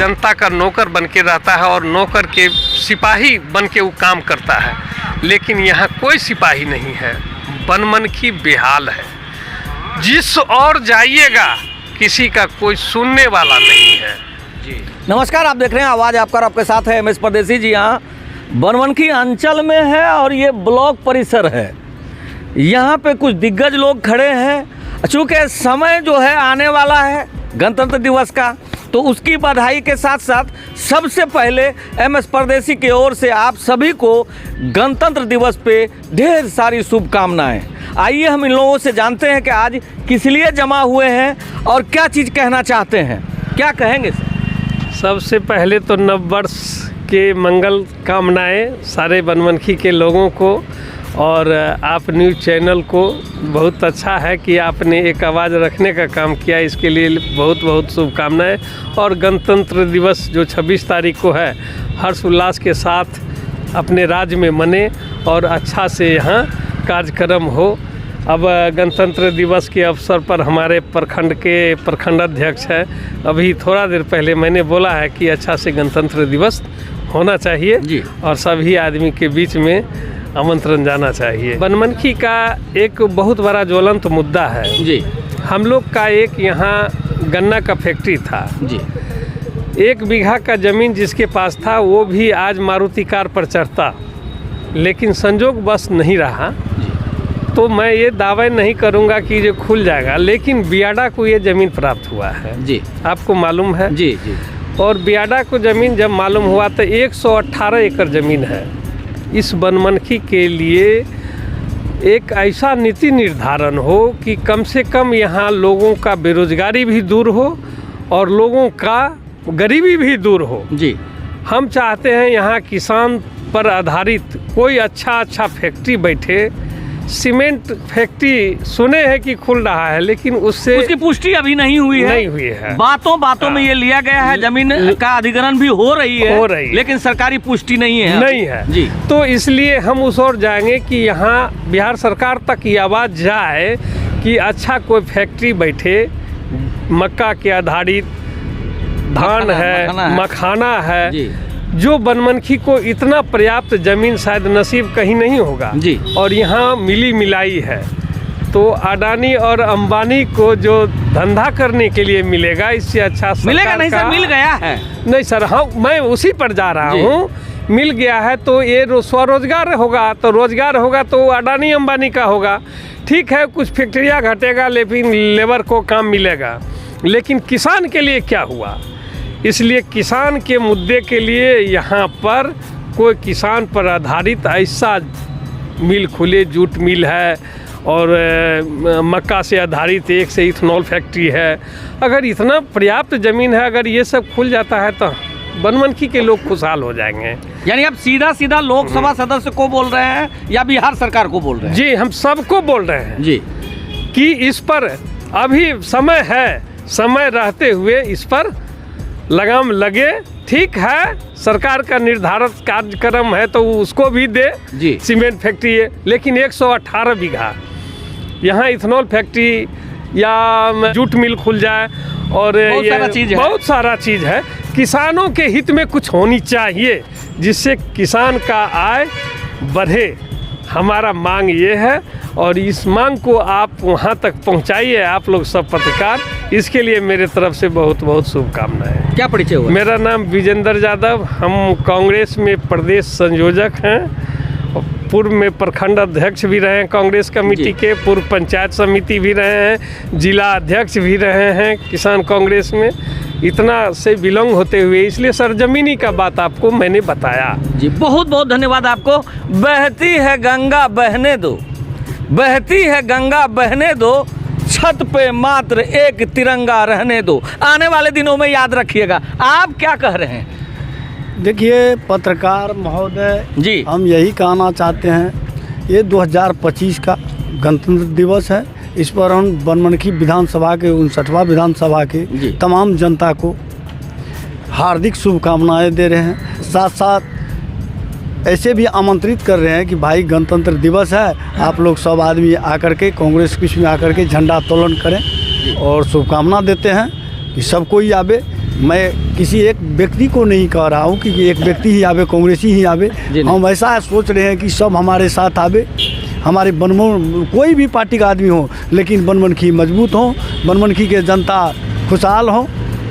जनता का नौकर बन के रहता है और नौकर के सिपाही बन के वो काम करता है। लेकिन यहाँ कोई सिपाही नहीं है, बनमनखी बेहाल है। जिस और जाइएगा किसी का कोई सुनने वाला नहीं है। जी नमस्कार, आप देख रहे हैं आवाज़ आपका और आपके साथ है एम एस परदेसी जी। यहाँ बनमनखी अंचल में है और ये ब्लॉक परिसर है। यहाँ पे कुछ दिग्गज लोग खड़े हैं। चूँकि समय जो है आने वाला है गणतंत्र दिवस का, तो उसकी बधाई के साथ साथ सबसे पहले एम एस परदेसी की ओर से आप सभी को गणतंत्र दिवस पे ढेर सारी शुभकामनाएं। आइए हम इन लोगों से जानते हैं कि आज किस लिए जमा हुए हैं और क्या चीज़ कहना चाहते हैं। क्या कहेंगे सर? सबसे पहले तो नववर्ष के मंगल कामनाएं सारे बनमनखी के लोगों को, और आप न्यूज़ चैनल को बहुत अच्छा है कि आपने एक आवाज़ रखने का काम किया, इसके लिए बहुत बहुत शुभकामनाएं। और गणतंत्र दिवस जो 26 तारीख को है, हर्ष उल्लास के साथ अपने राज्य में मने और अच्छा से यहाँ कार्यक्रम हो। अब गणतंत्र दिवस के अवसर पर हमारे प्रखंड के प्रखंड अध्यक्ष हैं, अभी थोड़ा देर पहले मैंने बोला है कि अच्छा से गणतंत्र दिवस होना चाहिए जी, और सभी आदमी के बीच में आमंत्रण जाना चाहिए। बनमनखी का एक बहुत बड़ा ज्वलंत मुद्दा है जी। हम लोग का एक यहाँ गन्ना का फैक्ट्री था जी। 1 बीघा का ज़मीन जिसके पास था वो भी आज मारुति कार पर चढ़ता, लेकिन संजोग बस नहीं रहा। तो मैं ये दावा नहीं करूंगा कि ये खुल जाएगा, लेकिन बियाडा को ये ज़मीन प्राप्त हुआ है जी। आपको मालूम है जी जी। और बियाडा को ज़मीन जब मालूम हुआ तो 118 एकड़ ज़मीन है। इस बनमनखी के लिए एक ऐसा नीति निर्धारण हो कि कम से कम यहाँ लोगों का बेरोजगारी भी दूर हो और लोगों का गरीबी भी दूर हो जी। हम चाहते हैं यहाँ किसान पर आधारित कोई अच्छा फैक्ट्री बैठे। सीमेंट फैक्ट्री सुने हैं कि खुल रहा है, लेकिन उसकी पुष्टि अभी नहीं हुई है। बातों में ये लिया गया है, जमीन का अधिग्रहण भी हो रही है, लेकिन सरकारी पुष्टि नहीं है जी। तो इसलिए हम उस ओर जाएंगे कि यहाँ बिहार सरकार तक ये आवाज़ जाए कि अच्छा कोई फैक्ट्री बैठे, मक्का के आधारित धान है, मखाना है जी। जो बनमनखी को इतना पर्याप्त ज़मीन शायद नसीब कहीं नहीं होगा जी। और यहाँ मिली मिलाई है, तो अडानी और अंबानी को जो धंधा करने के लिए मिलेगा, इससे अच्छा मिलेगा नहीं सर? मिल गया है नहीं सर। हाँ, मैं उसी पर जा रहा हूँ। मिल गया है तो ये स्वरोजगार होगा, तो रोजगार होगा तो अडानी अंबानी का होगा। ठीक है, कुछ फैक्ट्रियाँ घटेगा, लेकिन लेबर को काम मिलेगा। लेकिन किसान के लिए क्या हुआ? इसलिए किसान के मुद्दे के लिए यहाँ पर कोई किसान पर आधारित ऐसा मिल खुले, जूट मिल है और मक्का से आधारित एक से इथेनॉल फैक्ट्री है। अगर इतना पर्याप्त ज़मीन है, अगर ये सब खुल जाता है तो बनमनखी के लोग खुशहाल हो जाएंगे। यानी आप सीधा लोकसभा सदस्य को बोल रहे हैं या बिहार सरकार को बोल रहे हैं? जी, हम सबको बोल रहे हैं जी कि इस पर अभी समय है, समय रहते हुए इस पर लगाम लगे। ठीक है, सरकार का निर्धारित कार्यक्रम है तो उसको भी दे जी। सीमेंट फैक्ट्री है, लेकिन 118 बीघा यहाँ इथेनॉल फैक्ट्री या जूट मिल खुल जाए और बहुत सारा चीज़ है। किसानों के हित में कुछ होनी चाहिए जिससे किसान का आय बढ़े। हमारा मांग ये है और इस मांग को आप वहाँ तक पहुँचाइए, आप लोग सब पत्रकार। इसके लिए मेरे तरफ से बहुत बहुत शुभकामनाएं। क्या परिचय हुआ? मेरा नाम विजेंद्र यादव, हम कांग्रेस में प्रदेश संयोजक हैं, पूर्व में प्रखंड अध्यक्ष भी रहे हैं कांग्रेस कमेटी के, पूर्व पंचायत समिति भी रहे हैं, जिला अध्यक्ष भी रहे हैं किसान कांग्रेस में। इतना से बिलोंग होते हुए इसलिए सरजमीनी का बात आपको मैंने बताया जी। बहुत बहुत धन्यवाद आपको। बहती है गंगा बहने दो, बहती है गंगा बहने दो, छत पे मात्र एक तिरंगा रहने दो। आने वाले दिनों में याद रखिएगा। आप क्या कह रहे हैं? देखिए पत्रकार महोदय जी, हम यही कहना चाहते हैं, ये 2025 का गणतंत्र दिवस है। इस पर हम बनमनखी विधानसभा के 59वां विधानसभा के तमाम जनता को हार्दिक शुभकामनाएं दे रहे हैं। साथ साथ ऐसे भी आमंत्रित कर रहे हैं कि भाई गणतंत्र दिवस है, आप लोग सब आदमी आकर के कांग्रेस ऑफिस में आकर के झंडा तोलन करें और शुभकामना देते हैं कि सब कोई आवे। मैं किसी एक व्यक्ति को नहीं कह रहा हूँ कि एक व्यक्ति ही आवे, कांग्रेसी ही आवे। हम ऐसा सोच रहे हैं कि सब हमारे साथ आवे, हमारे कोई भी पार्टी का आदमी हो, लेकिन बनमनखी मजबूत हो, बनमनखी के जनता खुशहाल हो,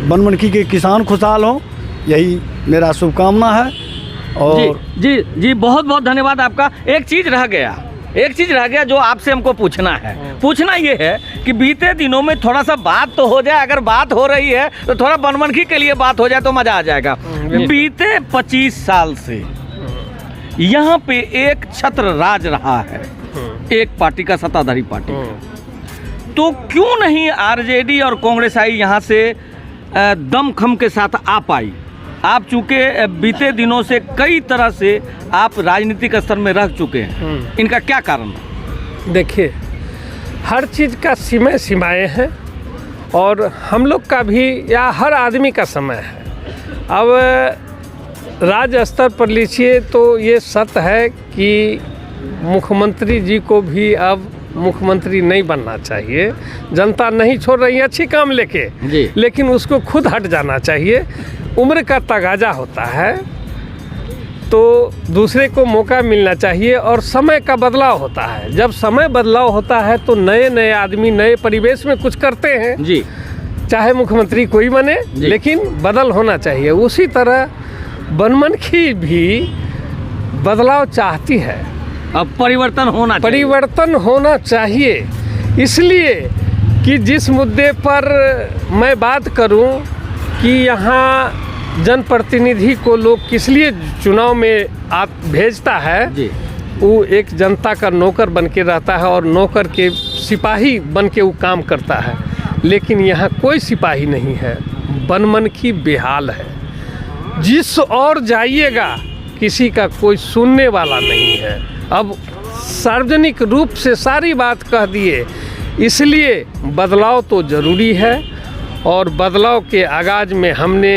बनमनखी के किसान खुशहाल हो, यही मेरा शुभकामना है। और जी बहुत बहुत धन्यवाद आपका। एक चीज़ रह गया जो आपसे हमको पूछना ये है कि बीते दिनों में थोड़ा सा बात तो हो जाए, अगर बात हो रही है तो थोड़ा बनमनखी के लिए बात हो जाए तो मज़ा आ जाएगा। बीते 25 साल से यहाँ पे एक छत्र राज रहा है, एक पार्टी का, सत्ताधारी पार्टी का। तो क्यों नहीं आरजेडी और कांग्रेस आई यहाँ से दमखम के साथ आ पाई? आप चूँकि बीते दिनों से कई तरह से आप राजनीतिक स्तर में रह चुके हैं, इनका क्या कारण है? देखिए, हर चीज़ का सीमाएं हैं और हम लोग का भी या हर आदमी का समय है। अब राज्य स्तर पर लीजिए तो ये सत्य है कि मुख्यमंत्री जी को भी अब मुख्यमंत्री नहीं बनना चाहिए। जनता नहीं छोड़ रही है अच्छी काम लेके, लेकिन उसको खुद हट जाना चाहिए। उम्र का तगाजा होता है तो दूसरे को मौका मिलना चाहिए और समय का बदलाव होता है। जब समय बदलाव होता है तो नए नए आदमी नए परिवेश में कुछ करते हैं जी, चाहे मुख्यमंत्री कोई बने, लेकिन बदल होना चाहिए। उसी तरह बनमनखी भी बदलाव चाहती है, अब परिवर्तन होना चाहिए। इसलिए कि जिस मुद्दे पर मैं बात करूं कि यहाँ जनप्रतिनिधि को लोग किस लिए चुनाव में भेजता है जी, वो एक जनता का नौकर बन के रहता है और नौकर के सिपाही बन के वो काम करता है। लेकिन यहाँ कोई सिपाही नहीं है, बनमनखी बेहाल है। जिस और जाइएगा किसी का कोई सुनने वाला नहीं है। अब सार्वजनिक रूप से सारी बात कह दिए, इसलिए बदलाव तो ज़रूरी है। और बदलाव के आगाज में हमने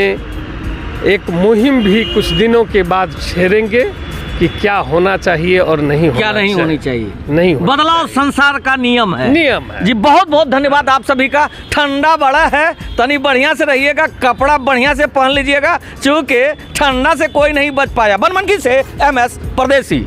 एक मुहिम भी कुछ दिनों के बाद छेड़ेंगे कि क्या होना चाहिए और नहीं होनी चाहिए। बदलाव संसार का नियम है जी। बहुत बहुत धन्यवाद आप सभी का। ठंडा बड़ा है, तनी बढ़िया से रहिएगा, कपड़ा बढ़िया से पहन लीजिएगा, क्योंकि ठंडा से कोई नहीं बच पाया। बनमनखी से MS परदेसी।